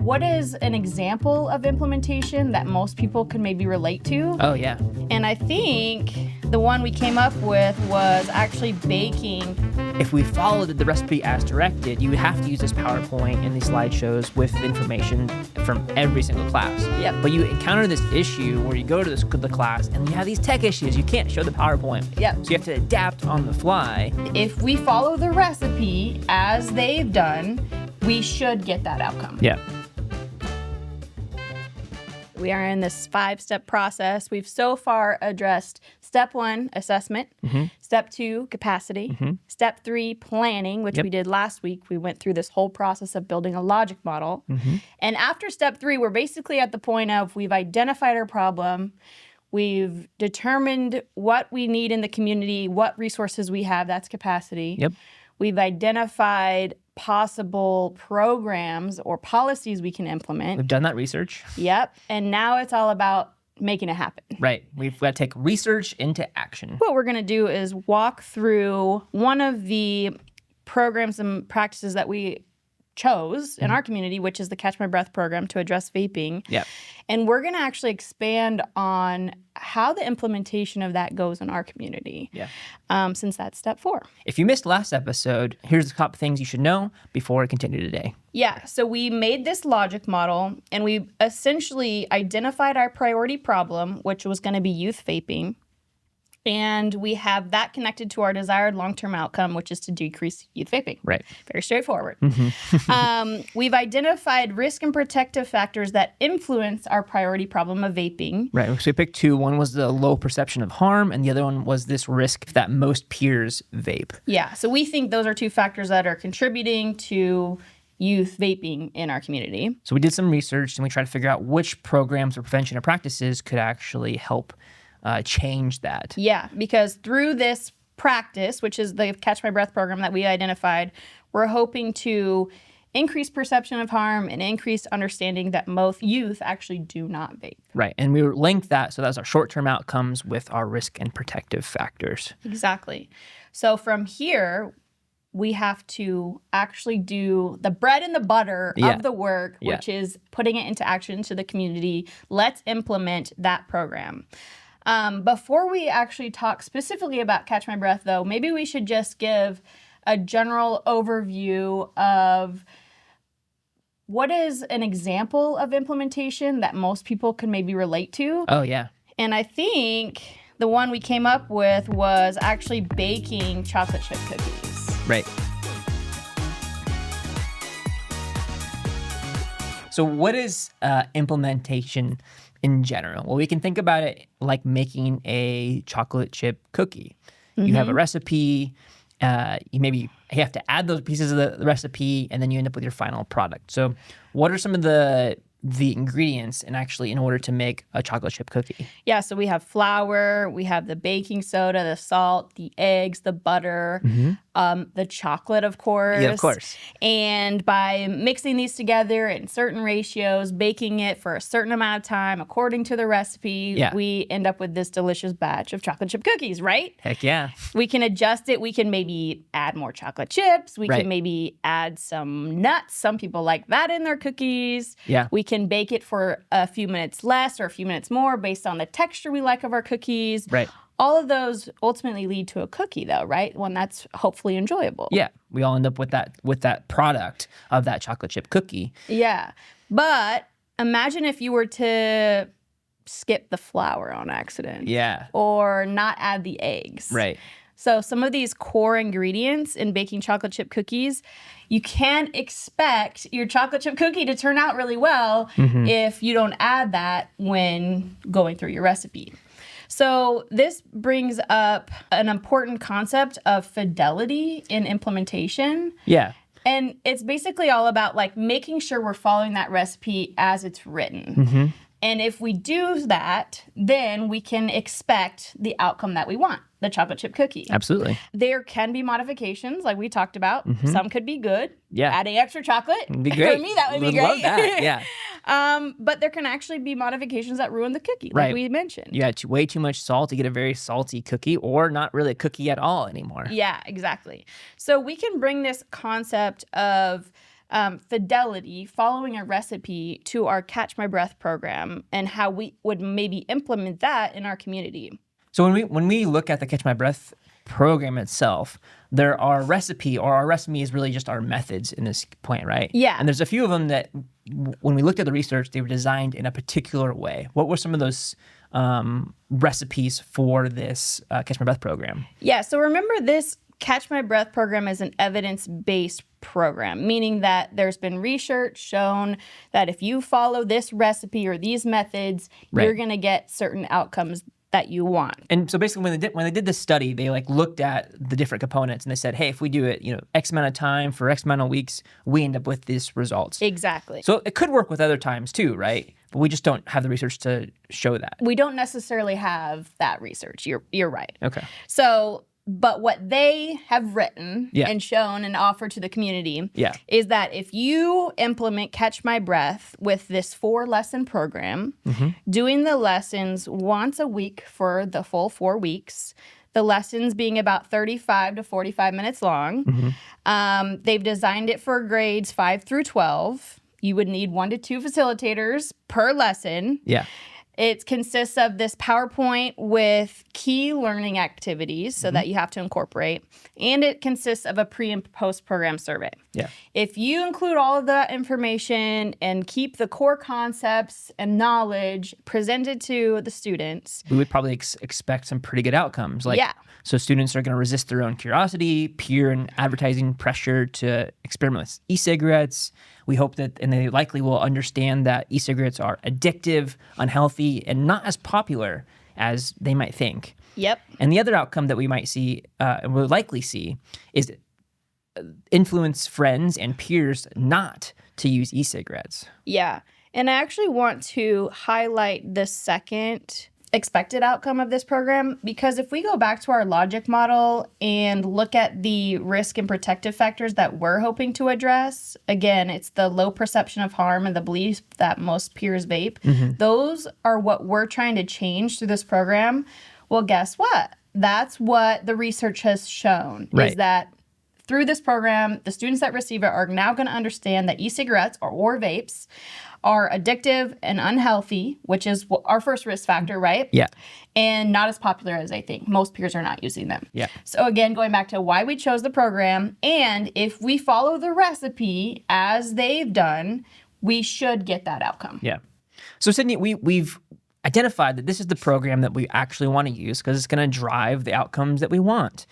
what is an example of implementation that most people can maybe relate to? Oh, yeah. And I think the one we came up with was actually baking. If we followed the recipe as directed, you would have to use this PowerPoint and these slideshows with information from every single class. Yep. But you encounter this issue where you go to the class and you have these tech issues. You can't show the PowerPoint. Yep. So you have to adapt on the fly. If we follow the recipe as they've done, we should get that outcome. Yeah. We are in this 5-step process. We've so far addressed step 1, assessment, step 2, capacity, step 3, planning, which we did last week. We went through this whole process of building a logic model. And after step 3, we're basically at the point of we've identified our problem. We've determined what we need in the community, what resources we have. That's capacity. Yep. We've identified possible programs or policies we can implement. We've done that research. Yep. And now it's all about making it happen. Right. We've got to take research into action. What we're going to do is walk through one of the programs and practices that we chose in our community, which is the Catch My Breath program to address vaping. Yep. And we're going to actually expand on how the implementation of that goes in our community, since that's step 4. If you missed last episode, here's the top things you should know before we continue today. Yeah, so we made this logic model, and we essentially identified our priority problem, which was going to be youth vaping. And we have that connected to our desired long-term outcome, which is to decrease youth vaping. Right. Very straightforward. We've identified risk and protective factors that influence our priority problem of vaping. Right. So we picked 2. One was the low perception of harm, and the other one was this risk that most peers vape. Yeah. So we think those are 2 factors that are contributing to youth vaping in our community. So we did some research, and we tried to figure out which programs or prevention or practices could actually help change that. Yeah, because through this practice, which is the Catch My Breath program that we identified, we're hoping to increase perception of harm and increase understanding that most youth actually do not vape. Right, and we linked that, so that's our short-term outcomes with our risk and protective factors. Exactly. So from here, we have to actually do the bread and the butter of the work, which is putting it into action to the community. Let's implement that program. Before we actually talk specifically about Catch My Breath, though, maybe we should just give a general overview of what is an example of implementation that most people can maybe relate to. Oh, yeah. And I think the one we came up with was actually baking chocolate chip cookies. Right. So what is implementation in general? Well, we can think about it like making a chocolate chip cookie. You have a recipe. You have to add those pieces of the recipe, and then you end up with your final product. So what are some of the ingredients in order to make a chocolate chip cookie? Yeah, so we have flour, we have the baking soda, the salt, the eggs, the butter, the chocolate, of course. Yeah, of course. And by mixing these together in certain ratios, baking it for a certain amount of time according to the recipe, we end up with this delicious batch of chocolate chip cookies, right? Heck yeah. We can adjust it. We can maybe add more chocolate chips. We can maybe add some nuts. Some people like that in their cookies. Yeah. We can bake it for a few minutes less or a few minutes more based on the texture we like of our cookies. Right. All of those ultimately lead to a cookie, though, right? One that's hopefully enjoyable. Yeah. We all end up with that product of that chocolate chip cookie. Yeah. But imagine if you were to skip the flour on accident. Yeah. Or not add the eggs. Right. So some of these core ingredients in baking chocolate chip cookies, you can't expect your chocolate chip cookie to turn out really well if you don't add that when going through your recipe. So this brings up an important concept of fidelity in implementation. Yeah. And it's basically all about like making sure we're following that recipe as it's written. And if we do that, then we can expect the outcome that we want, the chocolate chip cookie. Absolutely. There can be modifications, like we talked about. Some could be good. Yeah. Adding extra chocolate. Would be great. For me, that would be great. Love that. Yeah. But there can actually be modifications that ruin the cookie, like Right. we mentioned. You add way too much salt to get a very salty cookie, or not really a cookie at all anymore. Yeah, exactly. So we can bring this concept of fidelity, following a recipe to our Catch My Breath program and how we would maybe implement that in our community. So when we look at the Catch My Breath program itself, there are our recipe is really just our methods in this point, right? Yeah. And there's a few of them that when we looked at the research, they were designed in a particular way. What were some of those recipes for this Catch My Breath program? Yeah, so remember this Catch My Breath program is an evidence-based program, meaning that there's been research shown that if you follow this recipe or these methods, you're going to get certain outcomes that you want. And so basically when they did this study, they looked at the different components and they said, hey, if we do it, X amount of time for X amount of weeks, we end up with these results. Exactly. So it could work with other times too, right? But we just don't have the research to show that. We don't necessarily have that research. You're right. Okay. So, but what they have written and shown and offered to the community is that if you implement Catch My Breath with this 4-lesson program, doing the lessons once a week for the full 4 weeks, the lessons being about 35 to 45 minutes long, they've designed it for grades 5 through 12. You would need 1 to 2 facilitators per lesson. Yeah. It consists of this PowerPoint with key learning activities so that you have to incorporate, and it consists of a pre and post program survey. Yeah. If you include all of that information and keep the core concepts and knowledge presented to the students, we would probably expect some pretty good outcomes. So students are going to resist their own curiosity, peer and advertising pressure to experiment with e-cigarettes. We hope that, and they likely will understand that e-cigarettes are addictive, unhealthy, and not as popular as they might think. Yep. And the other outcome that we might see, and we'll likely see, is influence friends and peers not to use e-cigarettes. Yeah. And I actually want to highlight the second expected outcome of this program, because if we go back to our logic model and look at the risk and protective factors that we're hoping to address, again, it's the low perception of harm and the belief that most peers vape. Those are what we're trying to change through this program. Well, guess what? That's what the research has shown, is that through this program, the students that receive it are now going to understand that e-cigarettes or vapes are addictive and unhealthy, which is our first risk factor, right? Yeah. And not as popular as they think. Most peers are not using them. Yeah. So again, going back to why we chose the program, and if we follow the recipe as they've done, we should get that outcome. Yeah. So Sidnee, we've identified that this is the program that we actually want to use because it's going to drive the outcomes that we want.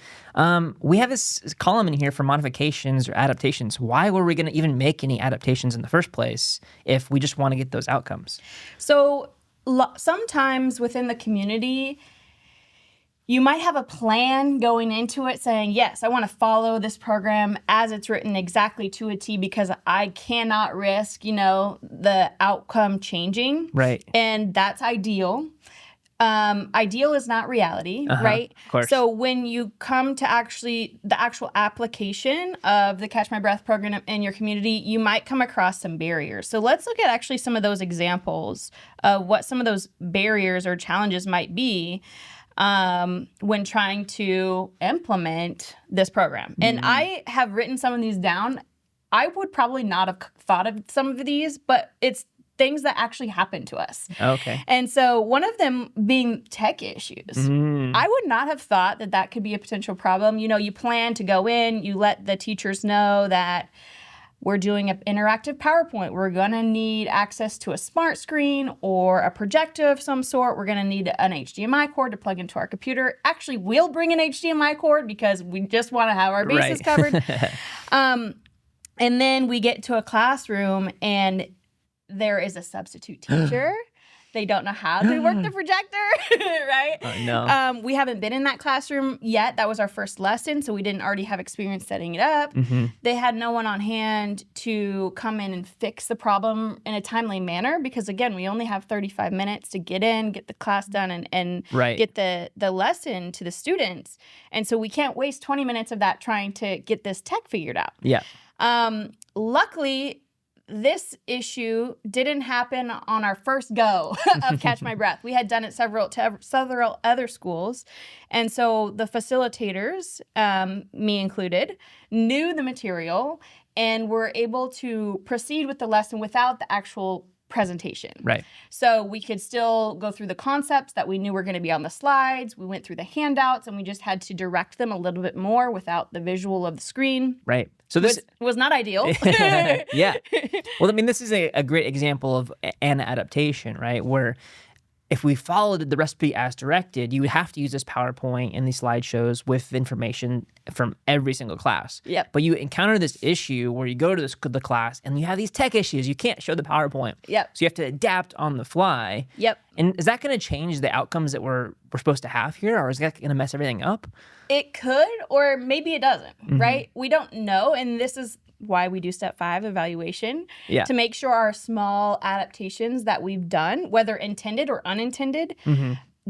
We have this column in here for modifications or adaptations. Why were we going to even make any adaptations in the first place if we just want to get those outcomes? So sometimes within the community, you might have a plan going into it saying, yes, I want to follow this program as it's written exactly to a T because I cannot risk, the outcome changing. Right. And that's ideal. Ideal is not reality, right? Of course. So when you come to the actual application of the Catch My Breath program in your community, you might come across some barriers. So let's look at actually some of those examples of what some of those barriers or challenges might be when trying to implement this program. And I have written some of these down. I would probably not have thought of some of these, but it's things that actually happen to us. Okay. And so one of them being tech issues. I would not have thought that could be a potential problem. You plan to go in, you let the teachers know that we're doing an interactive PowerPoint. We're going to need access to a smart screen or a projector of some sort. We're going to need an HDMI cord to plug into our computer. Actually, we'll bring an HDMI cord because we just want to have our bases covered. And then we get to a classroom and there is a substitute teacher. They don't know how to work the projector, right? No. We haven't been in that classroom yet. That was our first lesson, so we didn't already have experience setting it up. They had no one on hand to come in and fix the problem in a timely manner because, again, we only have 35 minutes to get in, get the class done, and get the lesson to the students. And so we can't waste 20 minutes of that trying to get this tech figured out. Yeah. Luckily, this issue didn't happen on our first go of Catch My Breath. We had done it several other schools. And so the facilitators, me included, knew the material and were able to proceed with the lesson without the actual presentation. Right. So we could still go through the concepts that we knew were going to be on the slides. We went through the handouts, and we just had to direct them a little bit more without the visual of the screen. Right. So this was not ideal. Yeah. Well, I mean, this is a great example of an adaptation, right? Where if we followed the recipe as directed, you would have to use this PowerPoint and these slideshows with information from every single class. Yep. But you encounter this issue where you go to the class and you have these tech issues. You can't show the PowerPoint. Yep. So you have to adapt on the fly. Yep. And is that going to change the outcomes that we're supposed to have here, or is that going to mess everything up? It could, or maybe it doesn't, right? We don't know, and this is why we do step 5, evaluation, to make sure our small adaptations that we've done, whether intended or unintended,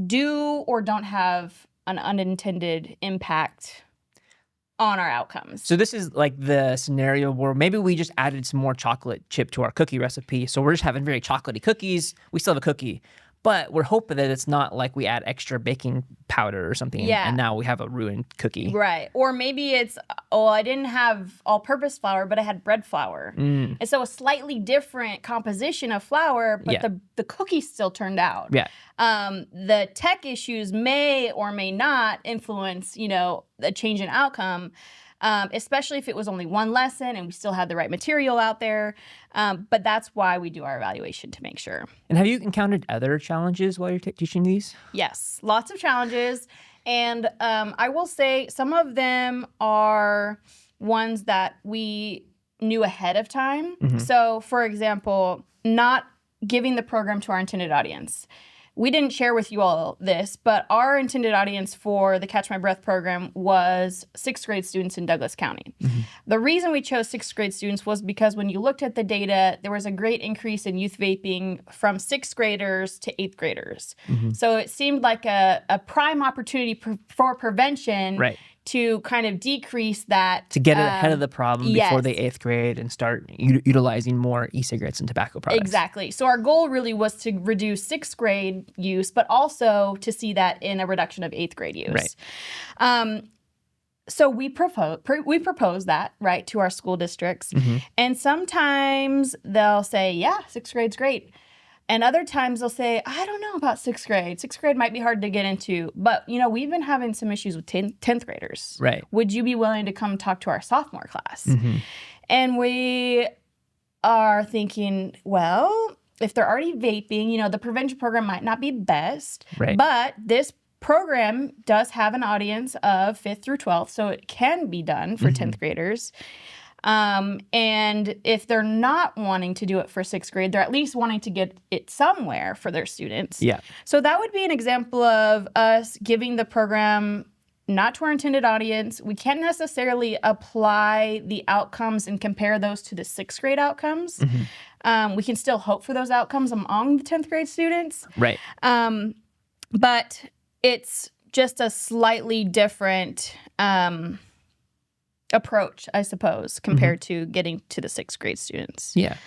do or don't have an unintended impact on our outcomes. So this is like the scenario where maybe we just added some more chocolate chip to our cookie recipe. So we're just having very chocolatey cookies. We still have a cookie. But we're hoping that it's not like we add extra baking powder or something, and now we have a ruined cookie. Right. Or maybe it's, I didn't have all-purpose flour, but I had bread flour. And so a slightly different composition of flour, but the cookie still turned out. Yeah. The tech issues may or may not influence, the change in outcome. Especially if it was only one lesson and we still had the right material out there. But that's why we do our evaluation, to make sure. And have you encountered other challenges while you're teaching these? Yes, lots of challenges. And I will say some of them are ones that we knew ahead of time. So, for example, not giving the program to our intended audience. We didn't share with you all this, but our intended audience for the Catch My Breath program was 6th grade students in Douglas County. The reason we chose 6th grade students was because when you looked at the data, there was a great increase in youth vaping from 6th graders to 8th graders. So it seemed like a prime opportunity for prevention to kind of decrease that. To get ahead of the problem before the 8th grade and start utilizing more e-cigarettes and tobacco products. Exactly. So our goal really was to reduce 6th grade use, but also to see that in a reduction of 8th grade use. Right. So we propose that, right, to our school districts. And sometimes they'll say, yeah, 6th grade's great. And other times they'll say, I don't know about 6th grade. 6th grade might be hard to get into. But, we've been having some issues with 10th graders. Right. Would you be willing to come talk to our sophomore class? And we are thinking, well, if they're already vaping, the prevention program might not be best. Right. But this program does have an audience of 5th through 12th, so it can be done for 10th graders. And if they're not wanting to do it for 6th grade, they're at least wanting to get it somewhere for their students. Yeah. So that would be an example of us giving the program not to our intended audience. We can't necessarily apply the outcomes and compare those to the 6th grade outcomes. We can still hope for those outcomes among the 10th grade students. Right. But it's just a slightly different approach, I suppose, compared to getting to the 6th grade students. Yeah.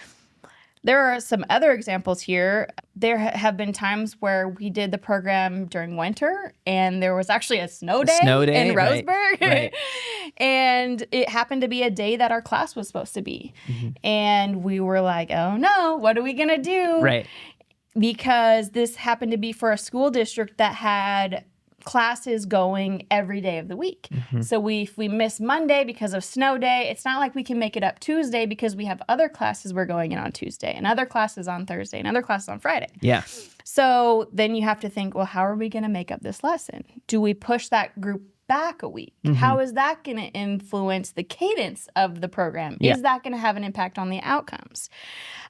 There are some other examples here. There have been times where we did the program during winter, and there was actually a snow day in Roseburg. Right. And it happened to be a day that our class was supposed to be. And we were like, oh no, what are we going to do? Right. Because this happened to be for a school district that had classes going every day of the week. So if we miss Monday because of snow day, it's not like we can make it up Tuesday because we have other classes we're going in on Tuesday and other classes on Thursday and other classes on Friday. Yeah. So then you have to think, well, how are we going to make up this lesson? Do we push that group back a week? How is that going to influence the cadence of the program? Is that going to have an impact on the outcomes?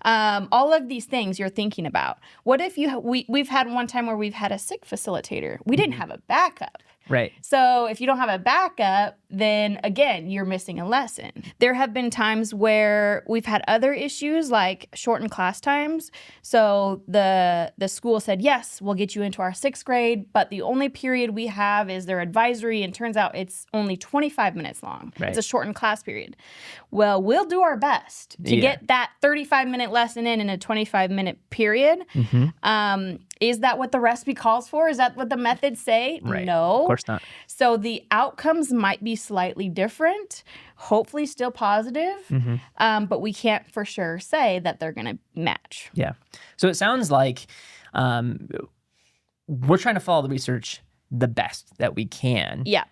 All of these things you're thinking about. What if we've had one time where we've had a sick facilitator. We didn't have a backup. Right. So if you don't have a backup, then again, you're missing a lesson. There have been times where we've had other issues like shortened class times. So the school said, yes, we'll get you into our 6th grade, but the only period we have is their advisory, and turns out it's only 25 minutes long. Right. It's a shortened class period. Well, we'll do our best to get that 35-minute lesson in a 25-minute period. Is that what the recipe calls for? Is that what the methods say? Right. No. Of course not. So the outcomes might be slightly different, hopefully still positive, but we can't for sure say that they're going to match. Yeah. So it sounds like we're trying to follow the research the best that we can. Yeah.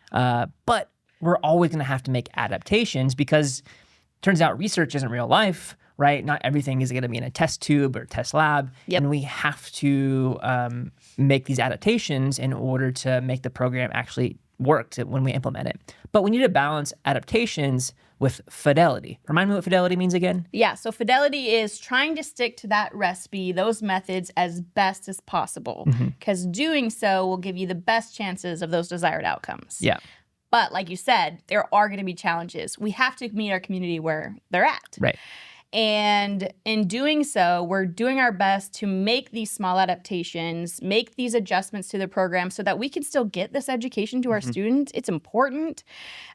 But we're always going to have to make adaptations because it turns out research isn't real life, right? Not everything is going to be in a test tube or test lab. Yep. And we have to make these adaptations in order to make the program actually work when we implement it. But we need to balance adaptations with fidelity. Remind me what fidelity means again? Yeah, so fidelity is trying to stick to that recipe, those methods as best as possible, because doing so will give you the best chances of those desired outcomes. Yeah. But like you said, there are going to be challenges. We have to meet our community where they're at. Right. And in doing so, we're doing our best to make these small adaptations, make these adjustments to the program so that we can still get this education to our students. It's important,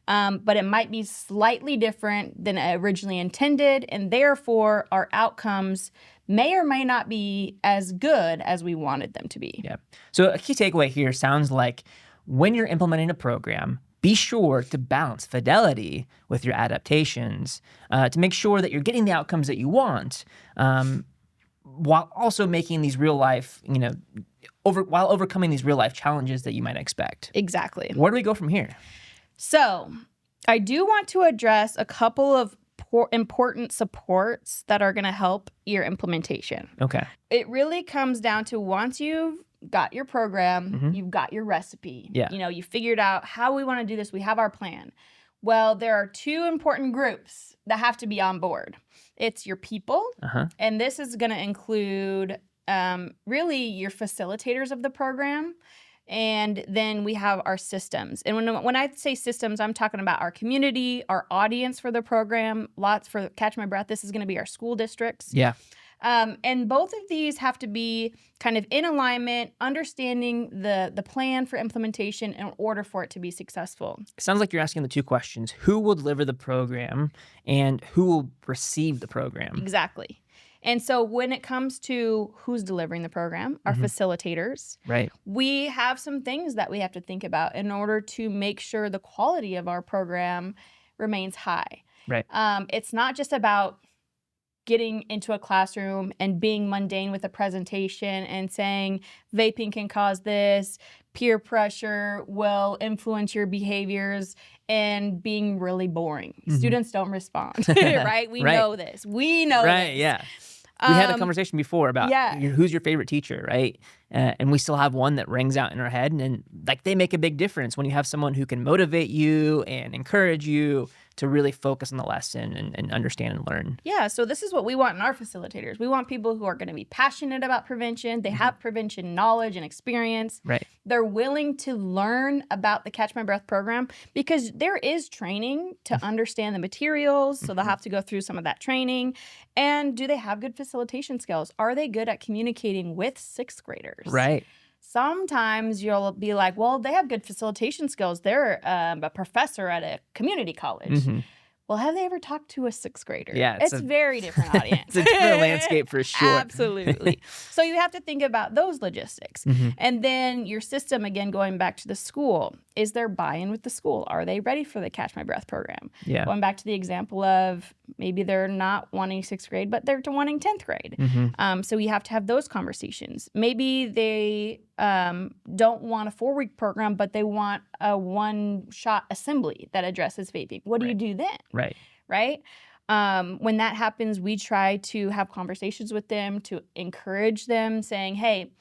but it might be slightly different than originally intended, and therefore our outcomes may or may not be as good as we wanted them to be. Yeah. So a key takeaway here sounds like when you're implementing a program, be sure to balance fidelity with your adaptations to make sure that you're getting the outcomes that you want, while also making these real life, while overcoming these real life challenges that you might expect. Exactly. Where do we go from here? So I do want to address a couple of important supports that are going to help your implementation. Okay. It really comes down to once you've got your program, you've got your recipe. Yeah. You figured out how we want to do this. We have our plan. Well, there are two important groups that have to be on board. It's your people, and this is going to include really your facilitators of the program, and then we have our systems. And when I say systems, I'm talking about our community, our audience for the program. Lots for Catch My Breath. This is going to be our school districts. Yeah. And both of these have to be kind of in alignment, understanding the plan for implementation in order for it to be successful. It sounds like you're asking the two questions: who will deliver the program and who will receive the program? Exactly. And so when it comes to who's delivering the program, our facilitators, right, we have some things that we have to think about in order to make sure the quality of our program remains high. Right. It's not just about getting into a classroom and being mundane with a presentation and saying vaping can cause this, peer pressure will influence your behaviors, and being really boring. Students don't respond, right? We know this. We know right, this. Yeah. We had a conversation before about who's your favorite teacher, right? And we still have one that rings out in our head, and like they make a big difference when you have someone who can motivate you and encourage you to really focus on the lesson and understand and learn. Yeah, so this is what we want in our facilitators. We want people who are going to be passionate about prevention. They have prevention knowledge and experience. Right. They're willing to learn about the Catch My Breath program because there is training to understand the materials, so they'll have to go through some of that training. And do they have good facilitation skills? Are they good at communicating with sixth graders? Right. Sometimes you'll be like, well, they have good facilitation skills. They're a professor at a community college. Well, have they ever talked to a sixth grader? Yeah. It's a very different audience. It's a different landscape for sure. Absolutely. So you have to think about those logistics. And then your system, again, going back to the school, is there buy-in with the school? Are they ready for the Catch My Breath program? Yeah. Going back to the example of maybe they're not wanting sixth grade, but they're wanting 10th grade. So you have to have those conversations. Maybe they don't want a 4-week program, but they want a one-shot assembly that addresses vaping. What do you do then? Right? When that happens, we try to have conversations with them to encourage them, saying, hey,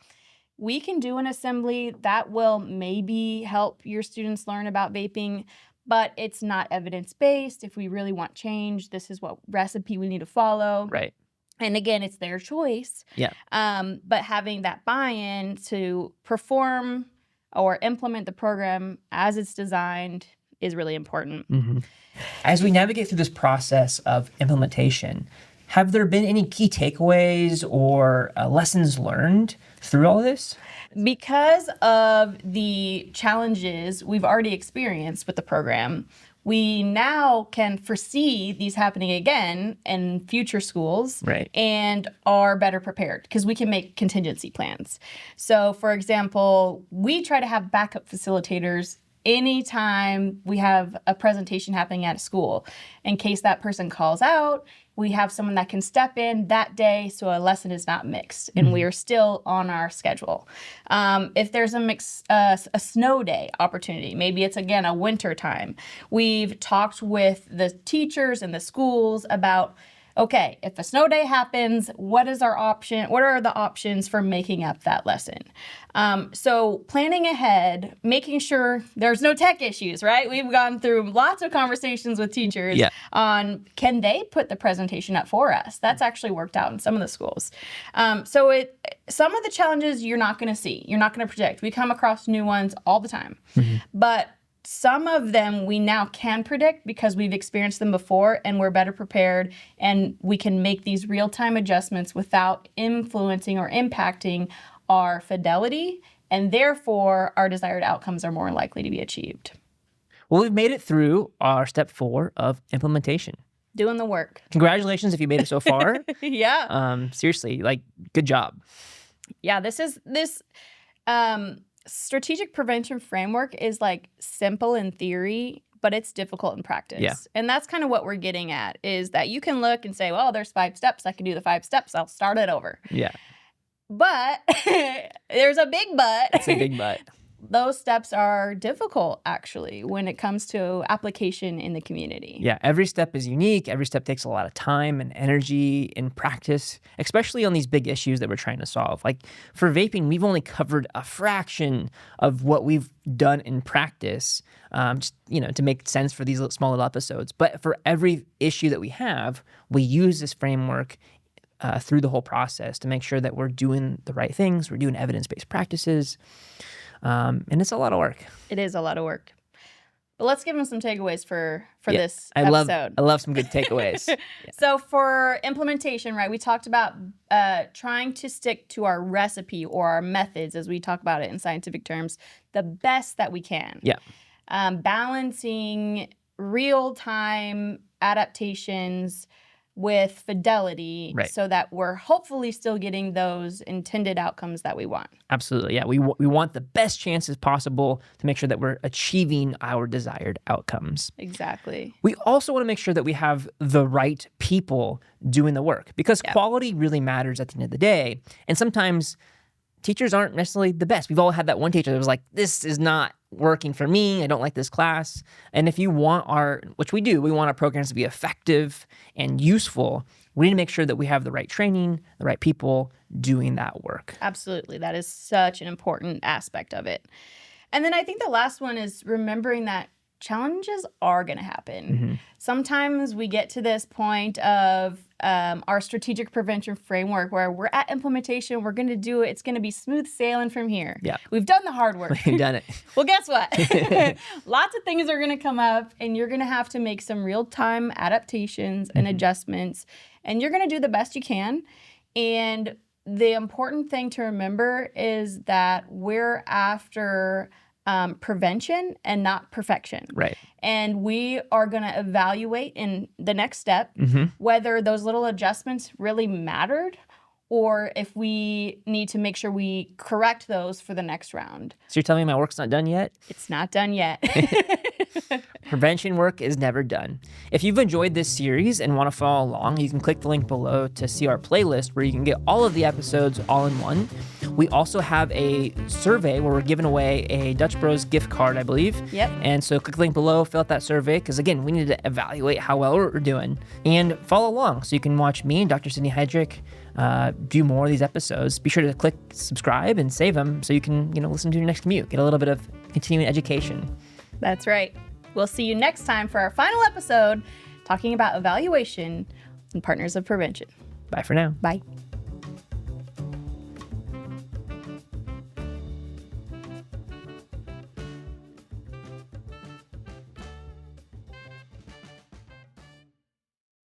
we can do an assembly that will maybe help your students learn about vaping, but it's not evidence-based. If we really want change, this is what recipe we need to follow. Right. And again, it's their choice. Yeah. But having that buy-in to perform or implement the program as it's designed is really important. As we navigate through this process of implementation, have there been any key takeaways or lessons learned through all this? Because of the challenges we've already experienced with the program, we now can foresee these happening again in future schools and are better prepared because we can make contingency plans. So, for example, we try to have backup facilitators anytime we have a presentation happening at a school, in case that person calls out, we have someone that can step in that day so a lesson is not mixed and we are still on our schedule. If there's a snow day opportunity, maybe it's, again, a winter time, we've talked with the teachers and the schools about, okay, if a snow day happens, what is our option? What are the options for making up that lesson? So planning ahead, making sure there's no tech issues, right? We've gone through lots of conversations with teachers on, can they put the presentation up for us? That's actually worked out in some of the schools. So some of the challenges you're not going to see, you're not going to predict. We come across new ones all the time. But some of them we now can predict because we've experienced them before and we're better prepared, and we can make these real-time adjustments without influencing or impacting our fidelity, and therefore our desired outcomes are more likely to be achieved. Well, we've made it through our step 4 of implementation. Doing the work. Congratulations if you made it so far. Seriously, good job. Yeah, this strategic prevention framework is simple in theory, but it's difficult in practice. Yeah. And that's kind of what we're getting at, is that you can look and say, well, there's 5 steps. I can do the 5 steps. I'll start it over. Yeah. But there's a big but. It's a big but. Those steps are difficult, actually, when it comes to application in the community. Yeah, every step is unique. Every step takes a lot of time and energy and practice, especially on these big issues that we're trying to solve. Like for vaping, we've only covered a fraction of what we've done in practice, to make sense for these small little episodes. But for every issue that we have, we use this framework through the whole process to make sure that we're doing the right things. We're doing evidence-based practices. And it's a lot of work. It is a lot of work. But let's give them some takeaways for this episode. I love some good takeaways. So for implementation, right, we talked about trying to stick to our recipe or our methods, as we talk about it in scientific terms, the best that we can. Yeah. Balancing real-time adaptations with fidelity, right, so that we're hopefully still getting those intended outcomes that we want. Absolutely. Yeah. We want the best chances possible to make sure that we're achieving our desired outcomes. Exactly. We also want to make sure that we have the right people doing the work, because quality really matters at the end of the day. And sometimes teachers aren't necessarily the best. We've all had that one teacher that was like, this is not working for me. I don't like this class. And if you want which we do, we want our programs to be effective and useful, we need to make sure that we have the right training, the right people doing that work. Absolutely. That is such an important aspect of it. And then I think the last one is remembering that challenges are going to happen. Sometimes we get to this point of our strategic prevention framework where we're at implementation, we're going to do it, it's going to be smooth sailing from here. Yeah. We've done the hard work. We've done it. Well, guess what? Lots of things are going to come up, and you're going to have to make some real-time adaptations and adjustments, and you're going to do the best you can. And the important thing to remember is that we're after prevention and not perfection. Right. And we are going to evaluate in the next step whether those little adjustments really mattered, or if we need to make sure we correct those for the next round. So you're telling me my work's not done yet? It's not done yet. Prevention work is never done. If you've enjoyed this series and want to follow along, you can click the link below to see our playlist where you can get all of the episodes all in one. We also have a survey where we're giving away a Dutch Bros gift card, I believe. Yep. And so click the link below, fill out that survey, because again, we need to evaluate how well we're doing. And follow along so you can watch me and Dr. Sidnee Heydrich do more of these episodes. Be sure to click subscribe and save them so you can listen to your next commute, get a little bit of continuing education. That's right. We'll see you next time for our final episode talking about evaluation and partners of prevention. Bye for now. Bye.